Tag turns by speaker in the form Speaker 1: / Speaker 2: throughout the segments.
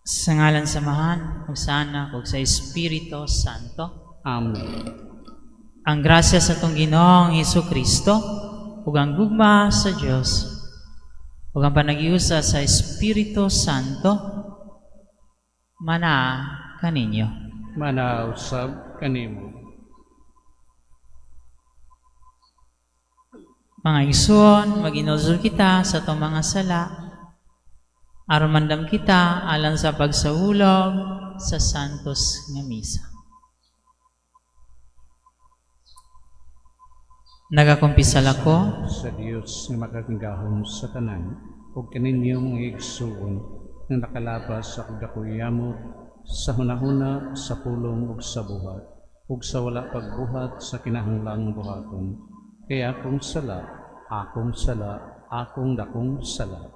Speaker 1: Sa ngalan samahan, ug sa Anak, ug sa Espiritu Santo.
Speaker 2: Amen.
Speaker 1: Ang grasya sa atong Ginoong Hesukristo, ug ang gugma sa Dios, ug ang panagiusa sa Espiritu Santo, mana kaninyo.
Speaker 2: Manausab kanimo.
Speaker 1: Mga igsoon, mag-inulsol kita sa atong mga sala, aron mandam kita alang sa pagsaulog sa Santos nga Misa. Nagakumpisal ako
Speaker 2: Sa Dios nga makakanggahom sa tanan, ug kaninyo mga igsuon nga nakalabas sa kagdakuyamo sa hunahuna, sa pulong ug sa buhat, ug sa wala pagbuhat sa kinahanglang buhaton. Kaya akong sala, akong dakong sala.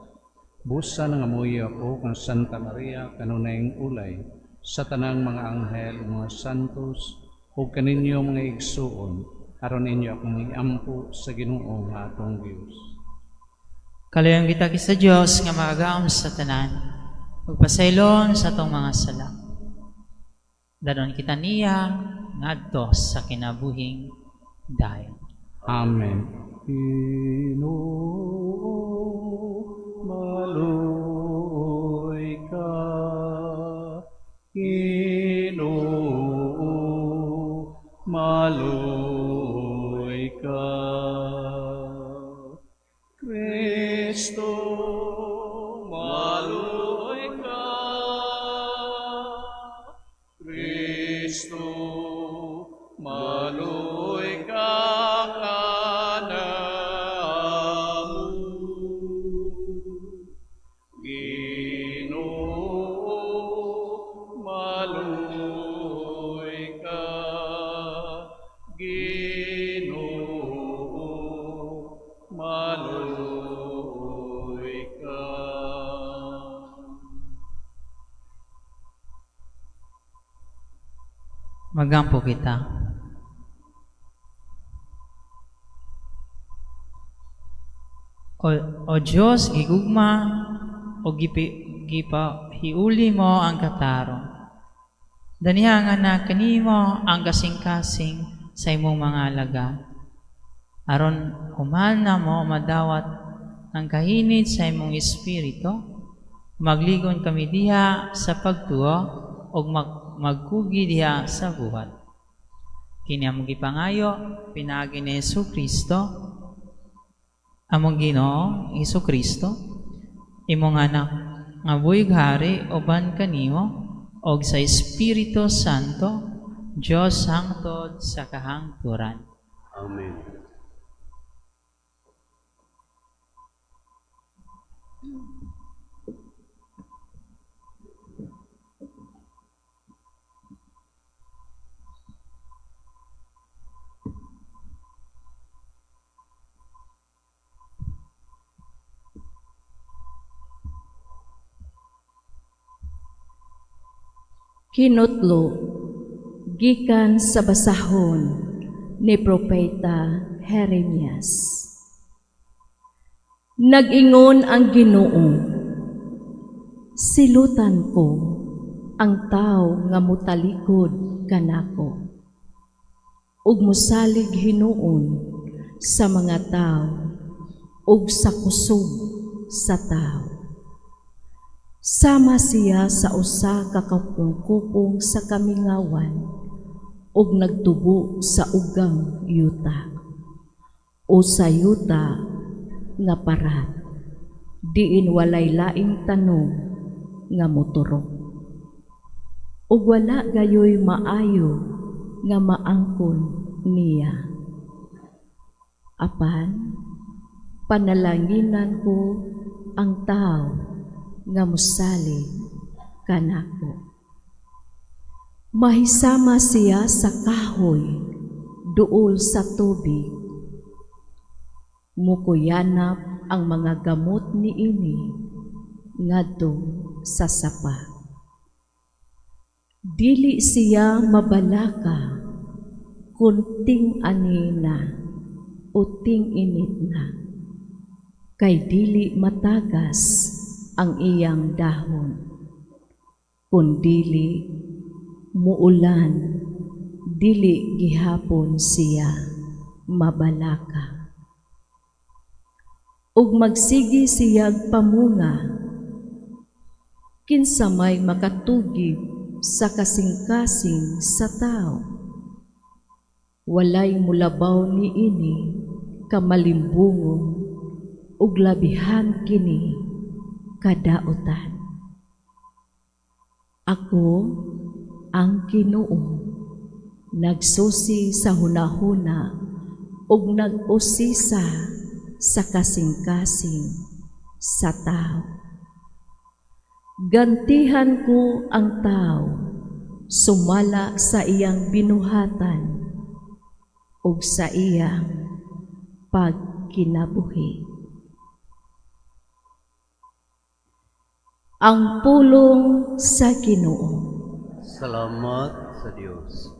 Speaker 2: Busa nga amoy ako kang Santa Maria kanunayng ulay, sa tanang mga anghel ug mga santos, ug kaninyo mga igsuon, aron ninyo akong iampo sa Ginoo nga atong Dios.
Speaker 1: Kalayang kita sa Dios nga makagaom sa tanan, magpasaylon sa atong mga sala. Danon kita niya ngadto sa kinabuhing dayon.
Speaker 2: Amen. Ginoo, maluoy ka. Ginoo, maluoy ka. Kristo, maluoy ka. Kristo, maluoy ka kanamu. Ginoo, maluoy ka. Ginoo, maluoy ka.
Speaker 1: Magampo kita. O Diyos, gigugma o gipahiuli mo ang katarong. Danihangan na kanimo ang kasing-kasing sa imong mga alaga. Aron humana mo madawat ang kahinit sa imong espiritu, magligon kami diha sa pagtuo o magkugi diha sa buhat. Kini among gipangayo, pinaagi ni Jesucristo, among Ginoo Hesukristo, imong anak nga buhig hari uban kanimo og sa Espiritu Santo, Dios hangtod sa kahangturan.
Speaker 2: Amen.
Speaker 3: Kinutlo, gikan sa basahon ni Propeta Jeremias. Nag-ingon ang Ginoo, silutan ko ang tao nga mutalikod kanako, ug mosalig hinuon sa mga tao, ug sa kusog sa tao. Sama siya sa usa ka kupong-kupong sa kamingawan ug nagtubo sa ugang yuta o sa yuta nga parat, diin walay laing tanong nga moturok. Ug wala gayoy maayo nga maangkon niya. Apan, panalanginan ko ang tao nga musalig kanako. Mahisama siya sa kahoy duol sa tubig. Mukuyanap ang mga gamot niini ngadto sa sapa. Dili siya mabalaka kunting anina o ting init na, kay dili matagas ang iyang dahon. kundili muulan, dili gihapon siya mabalaka. Ug magsigi siyag pamunga, kinsa may makatugib sa kasing-kasing sa tao. Walay mulabaw ni ini kamalimbungon, ug labihan kini kadaotan. Ako ang Ginoo, nagsusi sa hunahuna ug nag-usisa sa kasing-kasing sa tao. Gantihan ko ang tao sumala sa iyang binuhatan ug sa iyang pagkinabuhi. Ang pulong sa Ginoo.
Speaker 4: Salamat sa Diyos.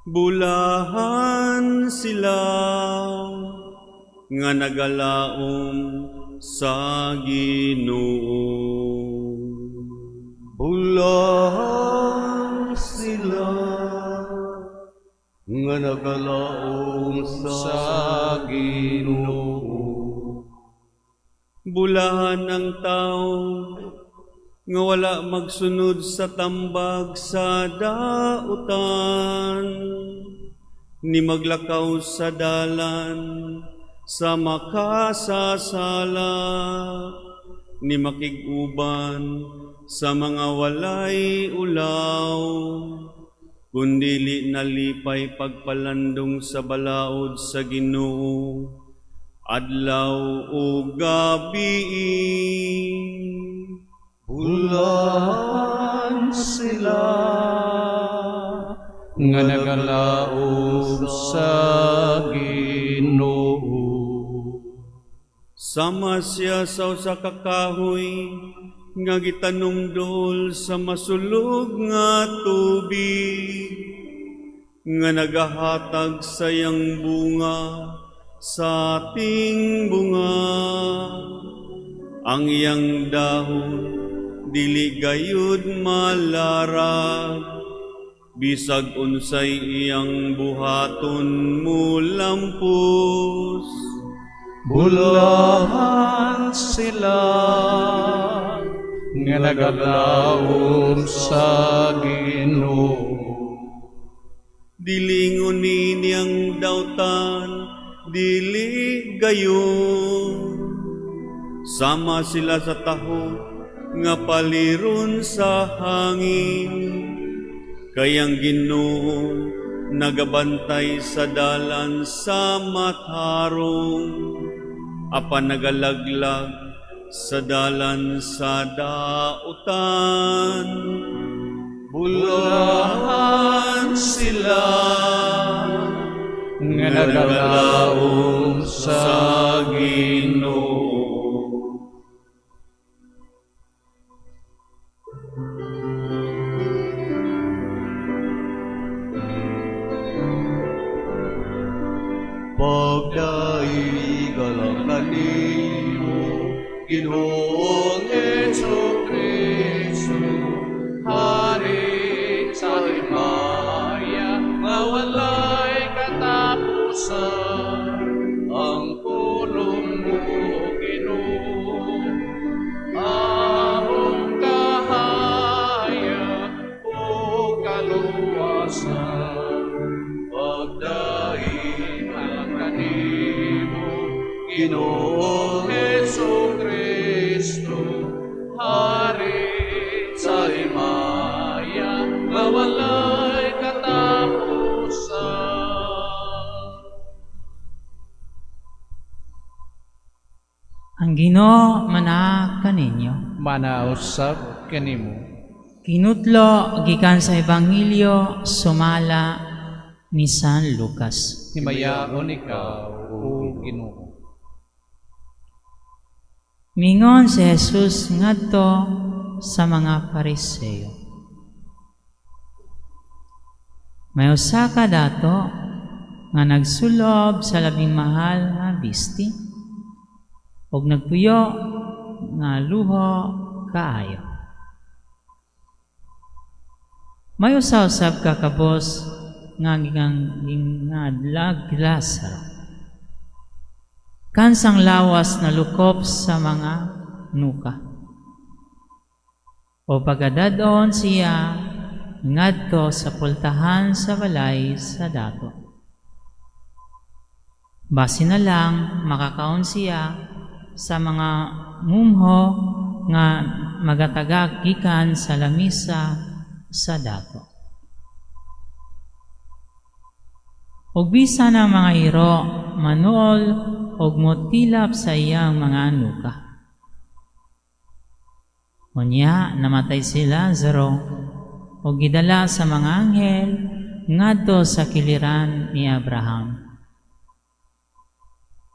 Speaker 5: Bulahan sila nga nagalaom sa Ginoo.
Speaker 4: Bulahan sila nga nagalaom sa Ginoo.
Speaker 5: Bulahan ang tao nga wala magsunod sa tambag sa dautan, ni maglakaw sa dalan sa makasasala, ni makiguban sa mga walay ulaw, kundili nalipay pagpalandong sa balaod sa Ginoo, adlaw o gabi.
Speaker 2: Bulahan sila nga nagalaom sa Ginoo.
Speaker 5: Sama siya sa usa ka kahoy nga gitanumdol sa masulog nga tubig, nga nagahatag sa iyang bunga sa ating bunga. Ang iyang dahon dili gayud malarag, bisag unsay iyang buhaton mulampos.
Speaker 2: Bulahan sila nga nagalaom sa Ginoo.
Speaker 5: Dilingon niyang dautan, dili gayon. Sama sila sa taho nga paliron sa hangin, kayang Ginoo nagabantay sa dalan sa matharong, apan nagalaglag sa dalan sa dautan.
Speaker 2: Bulahan sila nga nagalaom sa Ginoo.
Speaker 4: Pagdaigalang kanimo, Ginoong Jesu-Kristo, Hari sa himaya, nga walay katapusan, ang pulong mo, Ginoo, among kahaya o kaluwasan. Pagdaigalang kanimo, Ginoong Jesu-Kristo, Hari sa himaya, nga walay katapusan.
Speaker 1: Ang Ginoo mana kaninyo.
Speaker 2: Manausap kanimo.
Speaker 1: Kinutlo gikan sa Ebanghelyo sumala ni San Lucas.
Speaker 2: Himayaon ikaw, O Ginoo.
Speaker 1: Mingon si Jesus ngadto sa mga Pariseo. May usa ka dato nga nagsulob sa labing mahal nga bisti ug nagpuyo nga luho kaayo. May usa-usab ka kabos nga gingadlag Lazaro. Kansang lawas na lukop sa mga nuka. O pagadadon siya ngadto sa pultahan sa balay sa dato. Basi na lang makakaon siya sa mga mumho nga magatagak gikan sa lamisa sa dato. Og bisa ng mga iro manuol og motilap sa iyang mga nuka. Unya namatay si Lazaro o gidala sa mga anghel ngadto sa kiliran ni Abraham.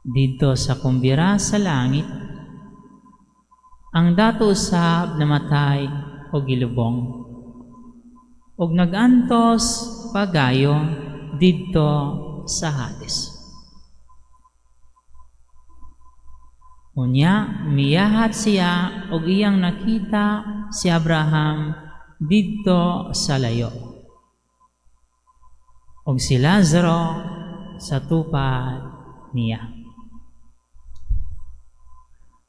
Speaker 1: Dito sa kumbira sa langit, ang dato usab namatay o gilubong. Og nagantos pagayo dito sa Hades. Unya miyahat siya og iyang nakita si Abraham didto sa layo. Og si Lazaro sa tupad niya.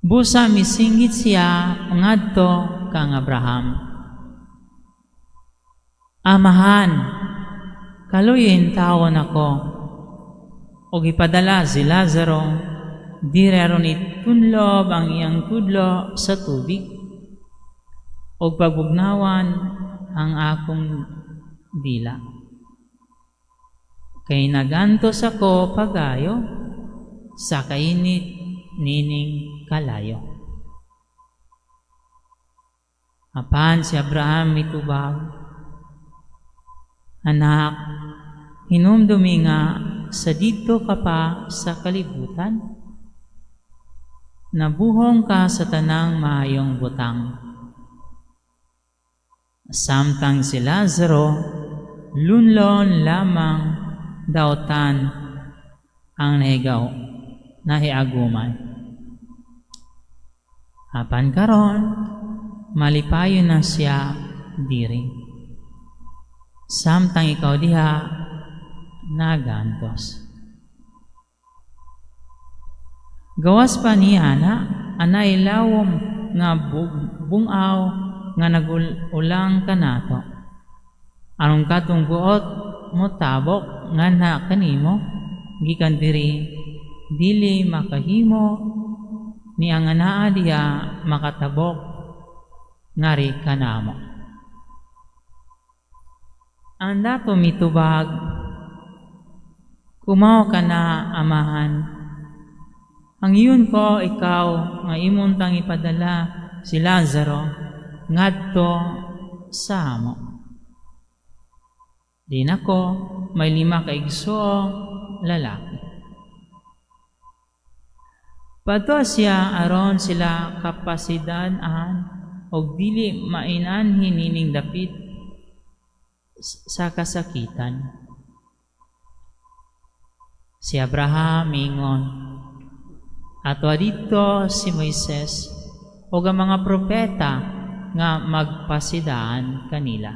Speaker 1: Busa misinggit siya ngadto kang Abraham. Amahan, kaluyin tawon ako. Og ipadala si Lazaro, direron itunlob ang iyang tudlo sa tubig. Og pagbugnawan ang akong dila. Kay nagantos ako pagayo sa kainit nining kalayo. Apan si Abraham mitubag, anak, hinumdumi nga sa dito ka pa sa kalibutan. Nabuhong ka sa tanang maayong butang. Samtang si Lazaro, lunlon lamang dautan ang nahiaguman. Apan karon, malipayon na siya diri. Samtang ikaw diha, nagantos. Gawas pa niya anay lawom nga bungaw nga nagulang kanato. Anong katong buot mo tabok nga na kanimo, gikan diri, dili makahimo, ni ang anaa diya makatabok, ngari kanamo. Ang dato mitubag, kumaw ka na amahan, ang iyon ko ikaw nga imuntang ipadala si Lazaro ngadto sa amo. Di nako may 5 ka igsoong lalaki. Padto siya aron sila kapasidanan og dili mainanhin nining dapit sa kasakitan. Si Abraham ingon, ato dito si Moises o ang mga propeta nga magpasidaan kanila.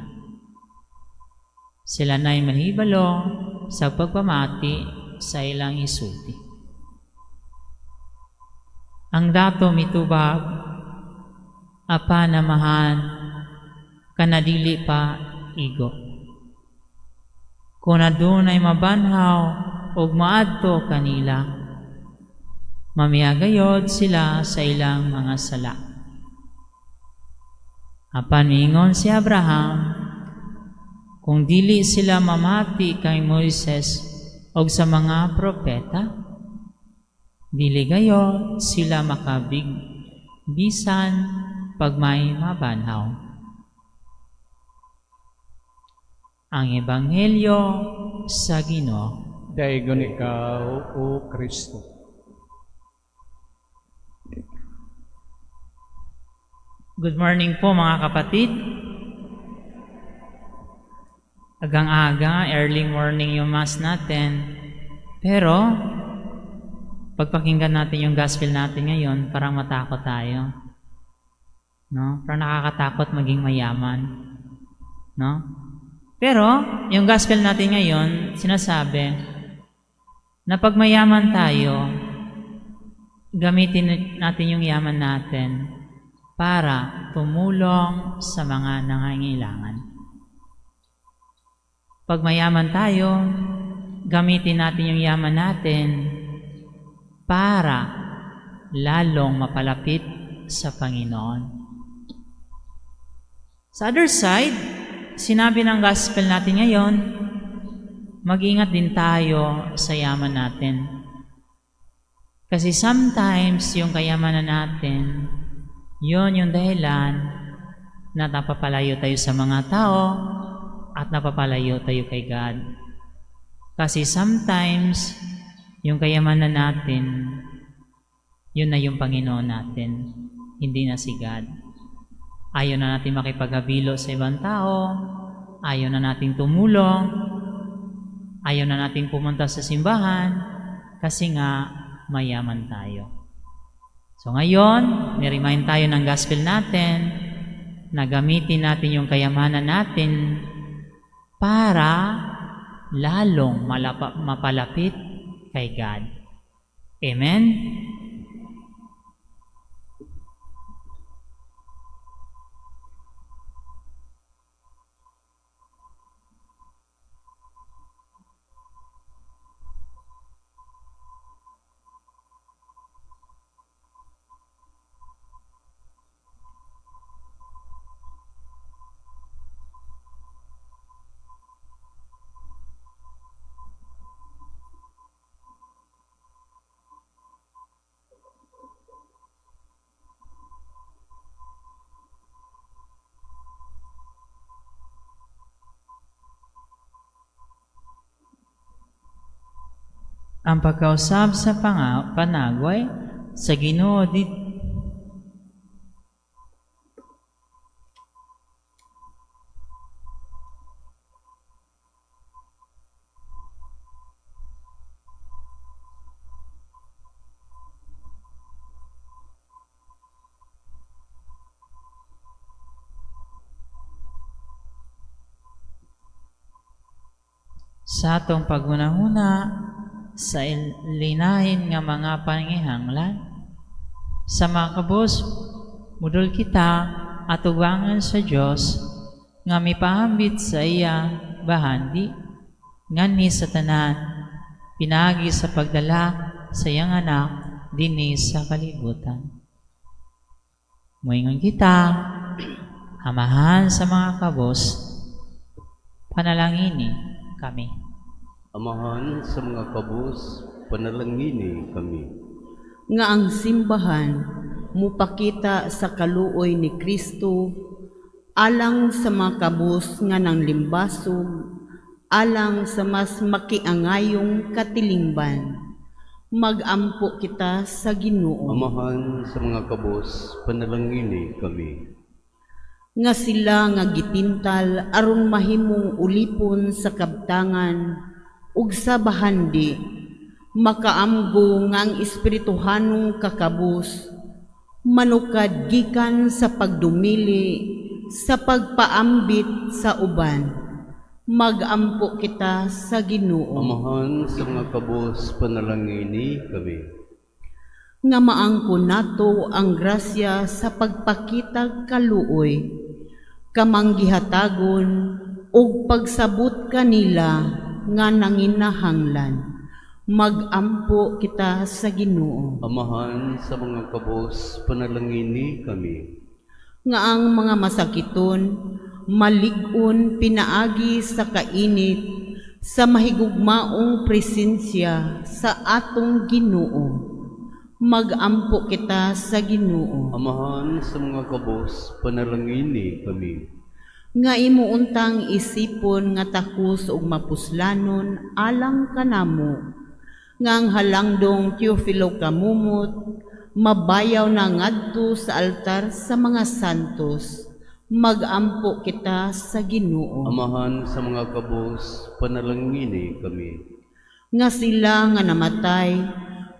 Speaker 1: Sila na'y mahibalo sa pagpamati sa ilang isulti. Ang dato mitubag, apanamahan, kanadili pa igo. Kung adunay mabanhaw o maadto kanila, mamiyagayod sila sa ilang mga sala. Apan mingon si Abraham, kung dili sila mamati kay Moises o sa mga propeta, dili gayod sila makabigbisan pag may mabanhaw. Ang Ebanghelyo sa Ginoo.
Speaker 2: Daigon ikaw, O Kristo.
Speaker 1: Good morning po mga kapatid. agang-aga, early morning yung mass natin. Pero, pagpakinggan natin yung gospel natin ngayon, parang matakot tayo. No? Parang nakakatakot maging mayaman. No? Pero, yung gospel natin ngayon, sinasabi na pag mayaman tayo, gamitin natin yung yaman natin para tumulong sa mga nangangailangan. Pag mayaman tayo, gamitin natin yung yaman natin para lalong mapalapit sa Panginoon. Sa other side, sinabi ng gospel natin ngayon, mag-ingat din tayo sa yaman natin. Kasi sometimes yung kayamanan natin, yun yung dahilan na napapalayo tayo sa mga tao at napapalayo tayo kay God. Kasi sometimes, yung kayamanan natin, yun na yung Panginoon natin, hindi na si God. Ayaw na natin makipaghabilo sa ibang tao, ayaw na natin tumulong, ayaw na natin pumunta sa simbahan, kasi nga mayaman tayo. So ngayon, niremind tayo ng gospel natin na gamitin natin yung kayamanan natin para lalong mapalapit kay God. Amen? Ang pagkausap sa panagway sa Ginoo sa atong paghuna-huna sa linahin nga mga pangihanglan. Sa mga kabos, mudol kita at ubangan sa Diyos nga mipahambit sa iya bahandi ngani sa tanan pinagi sa pagdala sa iyang anak dinhi sa kalibutan. Moingon kita, amahan sa mga kabos, panalangini kami.
Speaker 5: Amahan sa mga kabus, panalangini kami.
Speaker 6: Nga ang simbahan mupakita sa kaluoy ni Kristo alang sa mga kabus nga nang limbasog, alang sa mas makiangayong katilingban. Magampo kita sa Ginoo.
Speaker 5: Amahan sa mga kabus, panalangini kami.
Speaker 6: Nga sila nga gitintal aron mahimong ulipon sa kabtangan ug sa bahandi, makaamgo nga ang espirituhanong kakabus manukad gikan sa pagdumili sa pagpaambit sa uban. Magampo kita sa Ginoo.
Speaker 5: Amahan sa mga kabus, panalangini kami.
Speaker 6: Nga maangko nato ang grasya sa pagpakitag kaluoy, kamanggihatagon ug pagsabot kanila nga nanginahanglan. Magampo kita sa Ginoo.
Speaker 5: Amahan sa mga kabus, panalangini kami.
Speaker 6: Nga ang mga masakiton malig-on pinaagi sa kainit sa mahigugmaong presensya sa atong Ginoo. Magampo kita sa Ginoo.
Speaker 5: Amahan sa mga kabus, panalangini kami.
Speaker 6: Nga imuuntang isipon nga takos ug mapuslanon alang kanamo. Nga ang halangdong Teofilo kamumot mabayaw na ngadto sa altar sa mga santos. Magampo kita sa Ginoo.
Speaker 5: Amahan sa mga kabos, panalangini kami.
Speaker 6: Nga sila nga namatay,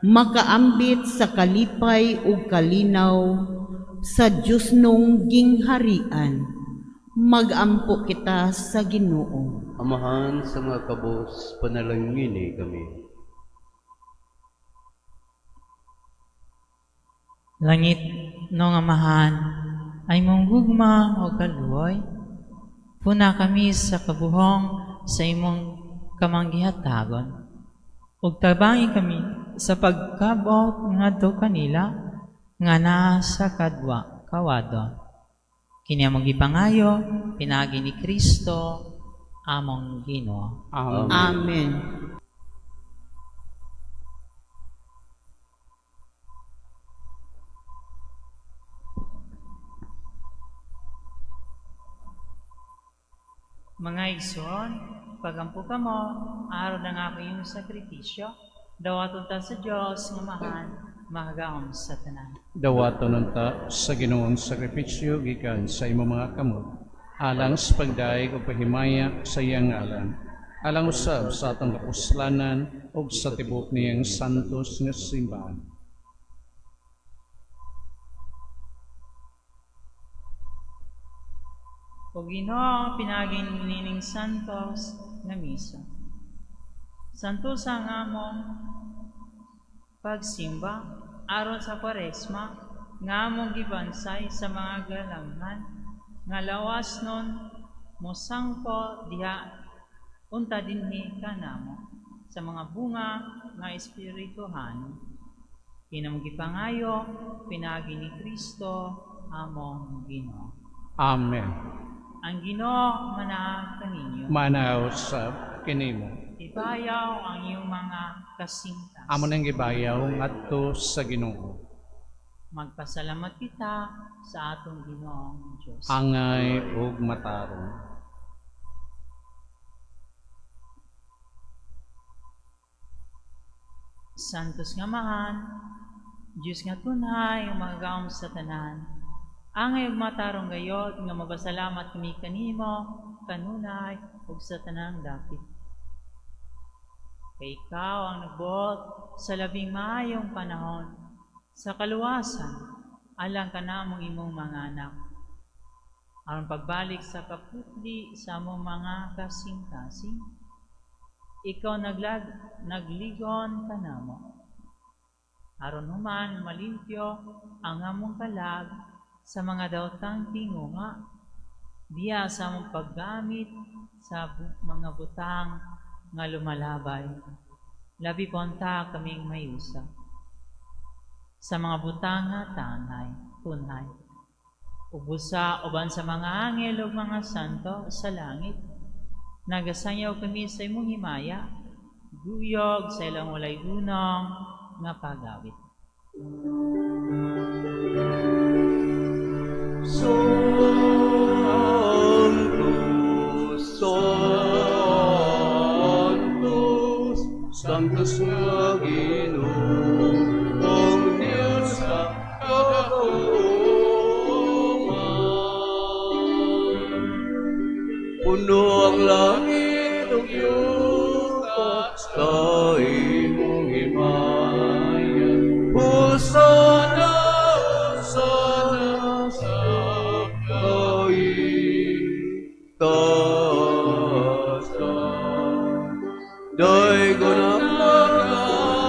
Speaker 6: makaambit sa kalipay ug kalinaw sa Diyos nung gingharian. Magampo kita sa Ginoo.
Speaker 5: Amahan sa mga kabos, panalangini kami.
Speaker 1: Langit nung amahan, ay mong gugma o kaluoy. Puna kami sa kabuhong sa imong kamanggihatagon. Ug tabangi kami sa pagkabot ngadto kanila nga naa sa kadwa kawadon. Kini among gipangayo pinagi ni Kristo among Ginoo.
Speaker 2: Amen.
Speaker 6: Amen.
Speaker 1: Mga igsoon, pagampo ka mo, araw na nga iyong sakripisyo, dawaton ta sa Diyos nga mahal, mahagaon sa tanan.
Speaker 2: Dawaton nunta sa Ginoong sakripisyo gikan sa imong mga kamot, alang sa pagdaig o pahimaya sa iyang ngalan, alang usab sa atong kapuslanan o sa tibok niyang santos nga simbahan.
Speaker 1: O Ginoo, pinaging nining santos na misa. Santos ang among pagsimba, aron sa Kwaresma, nga among gibansay sa mga galangan, nga lawas nun mosangko diha unta dinhi kanamo sa mga bunga nga espirituhan. Kinamong gipangayo, pinagi ni Kristo among Ginoo.
Speaker 2: Amen.
Speaker 1: Ang Ginoo manaag kaninyo.
Speaker 2: Manaw sa kinimo.
Speaker 1: Ibayaw ang iyong mga kasingkas.
Speaker 2: Amo nang gibayaw ngadto sa Ginoo.
Speaker 1: Magpasalamat kita sa atong Ginoong Diyos.
Speaker 2: Angay ug matarong.
Speaker 1: Santos nga mahan, Diyos nga tunay, umagaom sa tanan. Angay ug matarong gayod nga mabasalamat kami kanimo, kanunay ug sa tanang dapit. Kay ikaw ang nagbuot sa labing maayong panahon, sa kaluwasan, alang ka namong imong mga anak. Aron pagbalik sa kaputli sa among mga kasing-kasing, ikaw nagligon ka namo. Aron human malimpyo ang among kalag sa mga daotang tingunga, diya sa among paggamit sa mga butang nga lumalabay. Labi ponta kaming mayusa. Sa mga butang nga tunay. Ubusa uban sa mga angel ug mga santo sa langit. Nagasanyaw kami sa imong himaya, guyog sa ilang walay gunong nga pagawit.
Speaker 5: Sanctus, Sanctus, Sanctus nga Ginoong Diyos sa kahuman. Puno ang langit ug yuta sa imong himaya. Hosana, Hosana sa kaitaasan. Daigo ng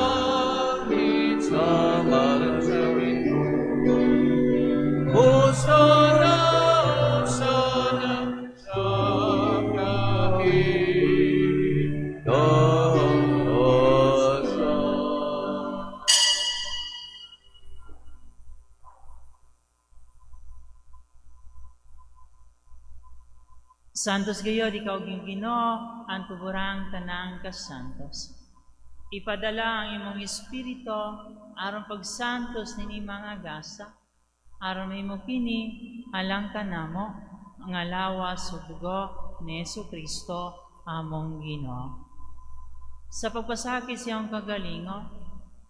Speaker 5: langit sa malasawin mo. Hosana, Hosana sa kaitaasan.
Speaker 1: Santos gayod, ikaw Ginoo, ang tuburang tanang kasantos. Ipadala ang imong espiritu aron pagsantos nini mga gasa, aron may mo kini alang kanamo nga lawas ug dugo ni Jesucristo among Ginoo. Sa pagpasakit siyang kagalingo,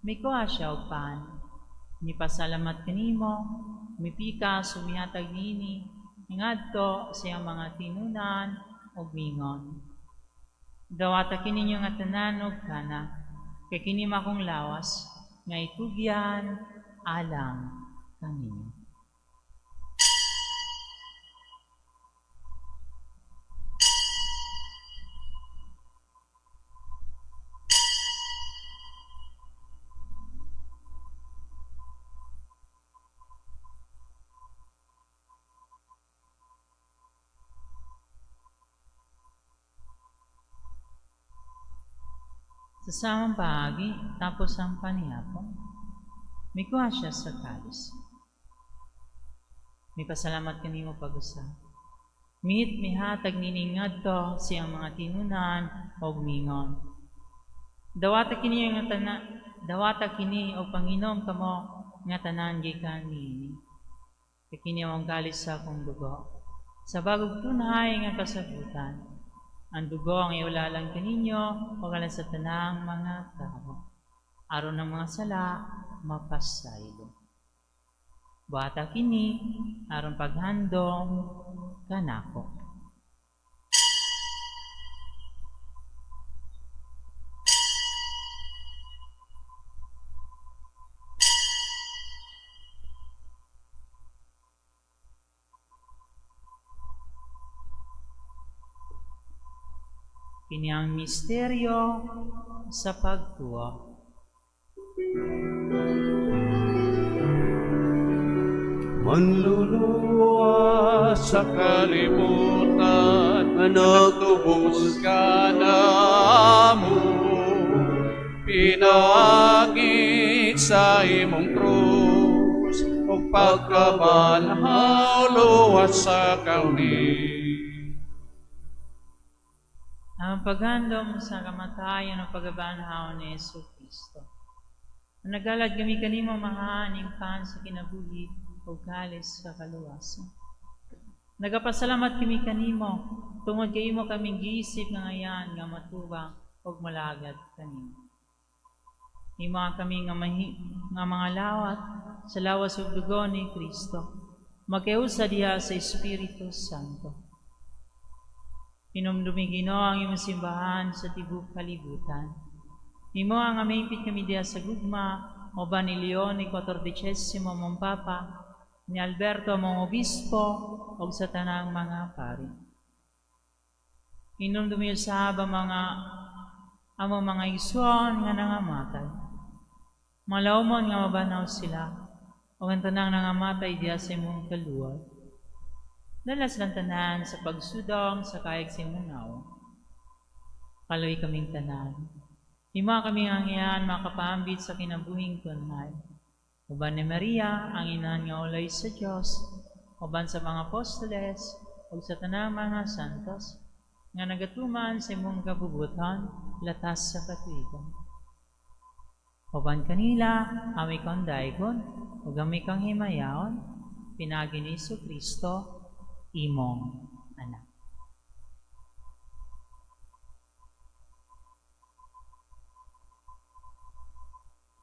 Speaker 1: may kuha siya og pan. Ni pasalamat kanimo, mipika sumihatag nini ngadto sa iyang mga tinunan ug mingon. Dawata kini ninyo nga tanan ug kana, kay kini makong lawas nga itugyan alang kaninyo. Sa samang paagi, tapos ang panihapon, may kuha siya sa kalis. May pasalamat kanimo pag-usa. Mihit mihatag niningad to siyang mga tinunan o mingon. Dawata kini nga tanan, dawata kini o Panginom kamo nga tanan gikan niini. Kini ang kalis sa akong dugo. Sa bagog tunay nga kasagutan, ang dugo ang iulalang kaninyo o kalan sa tanang mga tao. Aron ng mga sala, mapasaylo. Bata kini, aron paghandong kanako. Kini ang misteryo sa pagtuwa.
Speaker 4: Manluluwa sa kalibutan, nagtubos ka na mo. Pinagit sa imong krus, o pagkabanhaw luwas sa kauni.
Speaker 1: Ang paghandom sa kamatayan o pagkabanhaw ni Yesu Kristo. Nagalad kami kanimo mahaning pan sa kinabuhi o kalis sa kaluwasan. Nagapasalamat kami kanimo, tungod kay imo kaming giisip nga ngayan nga matubang o malagad kanimo. Imo kami nga mga lawat sa lawas ug dugo ni Kristo. Magkausa diha sa Espiritu Santo. Hinumdumi Ginoo ang imong simbahan sa tibok kalibutan. Imo ang amingpit kami diha sa gugma, o ba ni Leon ni 14 mong Papa, ni Alberto mong Obispo, o sa tanang mga pari. Hinumdumi sa among mga igsoon nga nangamatay. Malaumon nga mabanaw sila, o ang tanang nangamatay diha sa imong kaluwag. Dalas lang tanan sa pagsudong sa kayag simunaw. Kaloy kaming tanan. Hima kaming angyan makapambit sa kinabuhing tunay. Uban ni Maria, ang inahan nga ulay sa Diyos, uban sa mga apostoles, ug sa tanang mga santos, nga nagatuman sa imong kabubutan, latas sa katuigan. Uban kanila, ami kang daikon, ug ami kang himayaon, pinagi ni Jesu Kristo, imong anak.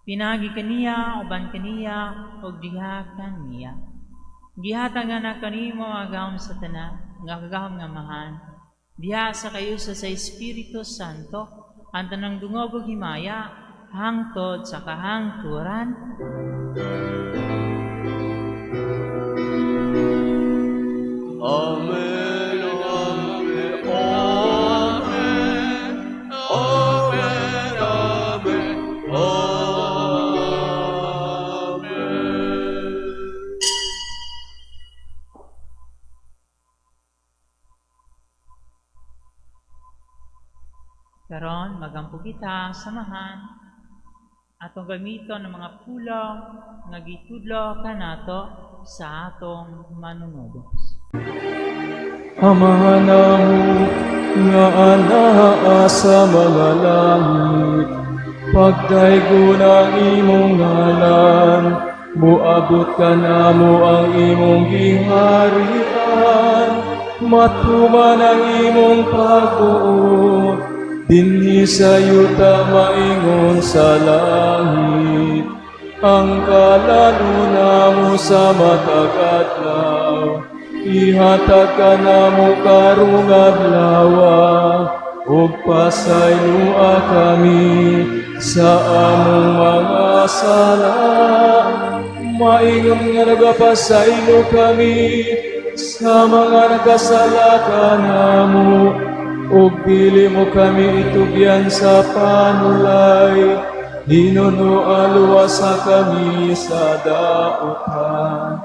Speaker 1: Pinagi kaniya, uban kaniya, ug diha kaniya. Gihatag na kanimo agawom sa tanan, nga kagahom nga mahan. Diha sa kayo sa Espiritu Santo, ang tanang dungog ug himaya, hangtod sa kahangturan.
Speaker 4: Amen, amen, amen, amen, amen, amen.
Speaker 1: Karon magampo kita samahan atong gamiton ng mga pulong nga gitudlo kanato sa atong manunudos.
Speaker 7: Amahan namo nga anaa sa mga langit, pagdaygo ng imong ngalan, muabot ka namo ang imong giharian, matuman ang imong pagbuot, dinhi sa yuta maingon sa langit, ang kalalo namo sa matag adlaw. ihatag ka namo karong adlaw, ug pasaylua kami sa among mga sala. Maingon nga nagapasaylo kami sa mga nagkasala kanamo, ug dili mo kami itugyan sa panulay, hinuno aluwasa kami sa daotan.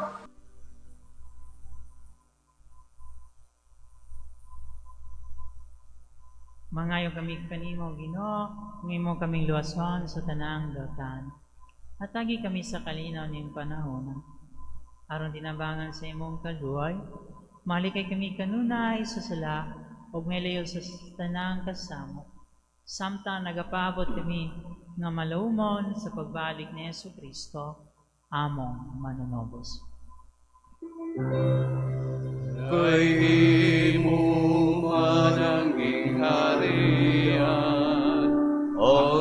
Speaker 1: Mangayo kami kanimo, Ginoo, ngimo kaming luwason sa tanang daotan. Hatagi kami sa kalinaw ning panahon, aron tinabangan sa imong kaluoy, malikay kami kanunay sa sala, ug melayo sa tanang kasamo. Samtang nagapaabot kami nga malumon sa pagbalik ni Jesucristo, among manunobos.
Speaker 4: Kay imo mananging harian, o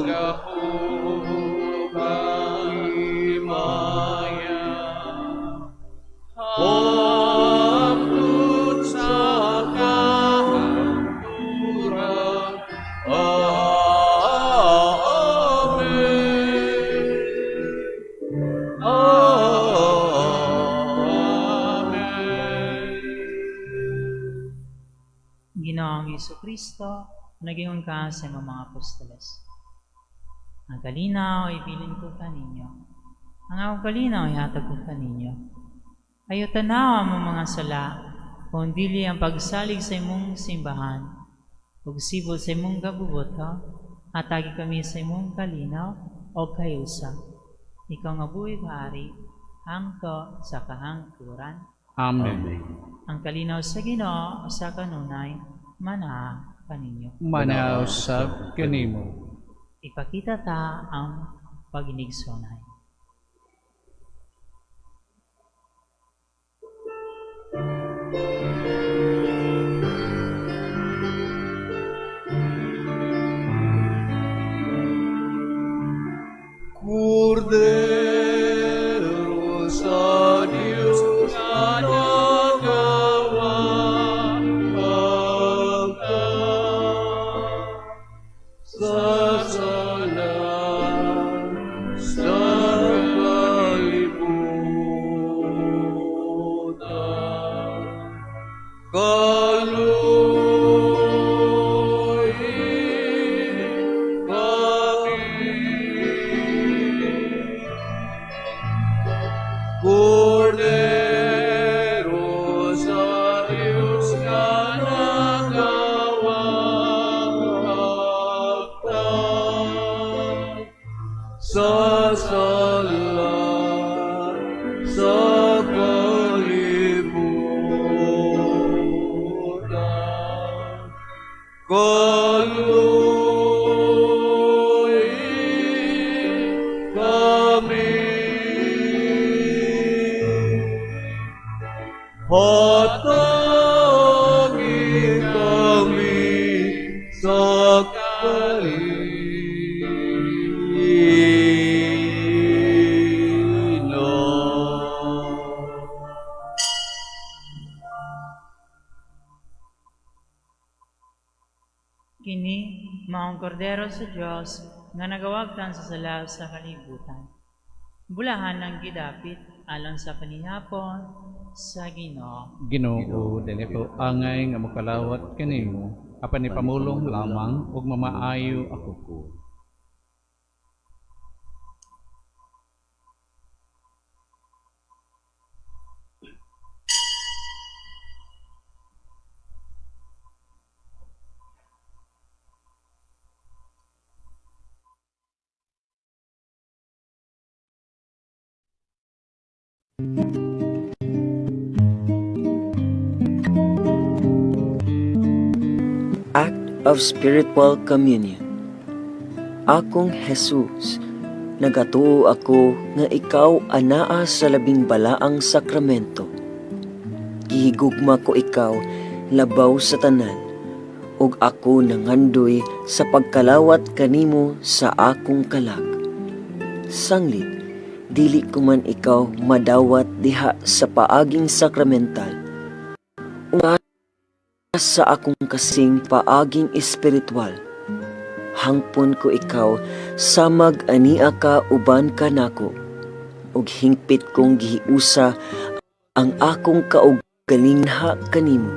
Speaker 4: Hapot sa kahapturan. Amen. Amen.
Speaker 1: Ginoong Jesucristo, nagingon ka sa imong mga apostoles. Ang kalinaw ay bilin ko kaninyo. Ang akong kalinaw ay hatag ko kaninyo. Ayaw tanaw ang mga sala, kung dili ang pagsalig sa imong simbahan, ug sibol sa imong gabuboto, atagi kami sa imong kalinaw o kayusa. Ikaw nga buhay hari, hangto sa kahangturan.
Speaker 2: Amen.
Speaker 1: Ang kalinaw sa Ginoo sa kanunay, mana kaninyo.
Speaker 2: Manaw sa kanimo.
Speaker 1: Ipakita ta ang paginigsunay.
Speaker 4: Cordero sa Diyos na nagawa sa sala sa kalibutan. Cordero sa Diyos na nagawagtang sa sala sa kalibutan. Kaluoy kami. Hatagi kami sa kalinaw.
Speaker 1: Kini, maong kordero sa Diyos, nga nagawagtan sa sala sa kalibutan. Bulahan ng gidapit, alang sa panihapon, sa Ginoo.
Speaker 2: Ginoo, dili ko angay nga mokalawat kanimo, apan ni pamulong lamang ug mamaayo ako ko.
Speaker 8: Act of Spiritual Communion. Akong Jesus, nagatuo ako nga ikaw anaa sa labing balaang sakramento. Gihigugma ko ikaw labaw sa tanan, ug ako nangandoy sa pagkalawat kanimo sa akong kalag. Sanglit, dili ko man ikaw madawat diha sa paaging sakramental, sa akong kasing paaging espiritual. Hangpon ko ikaw sa mag-ania ka uban ka nako, ug hingpit kong gihiusa ang akong kaugalingha kanimo.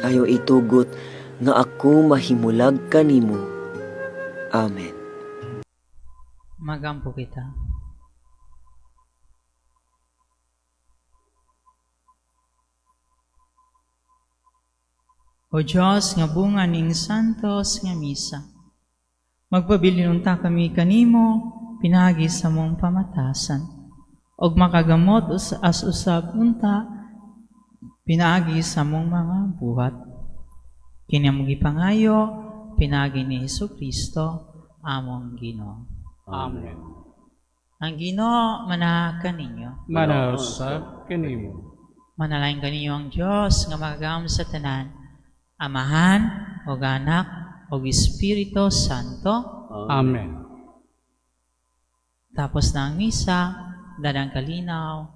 Speaker 8: Ayo itugot nga ako mahimulag kanimo. Amen.
Speaker 1: Magampo kita. O Diyos, nga bunga ning santos nga misa, magpabilinunta kami kanimo, pinagi sa mong pamatasan, og makagamot as usab unta, pinagi sa mong mga buhat. Kinamugi pangayo, pinagi ni Jesucristo, among Ginoo.
Speaker 2: Amen.
Speaker 1: Ang Ginoo manahakan ninyo.
Speaker 2: Manausap kanimo.
Speaker 1: Manalain kaninyo ang Diyos nga magagam sa tanan, Amahan, o Anak, o Espiritu Santo.
Speaker 2: Amen.
Speaker 1: Tapos na ang misa, dadang kalinaw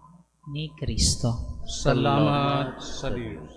Speaker 1: ni Kristo.
Speaker 2: Salamat sa Diyos.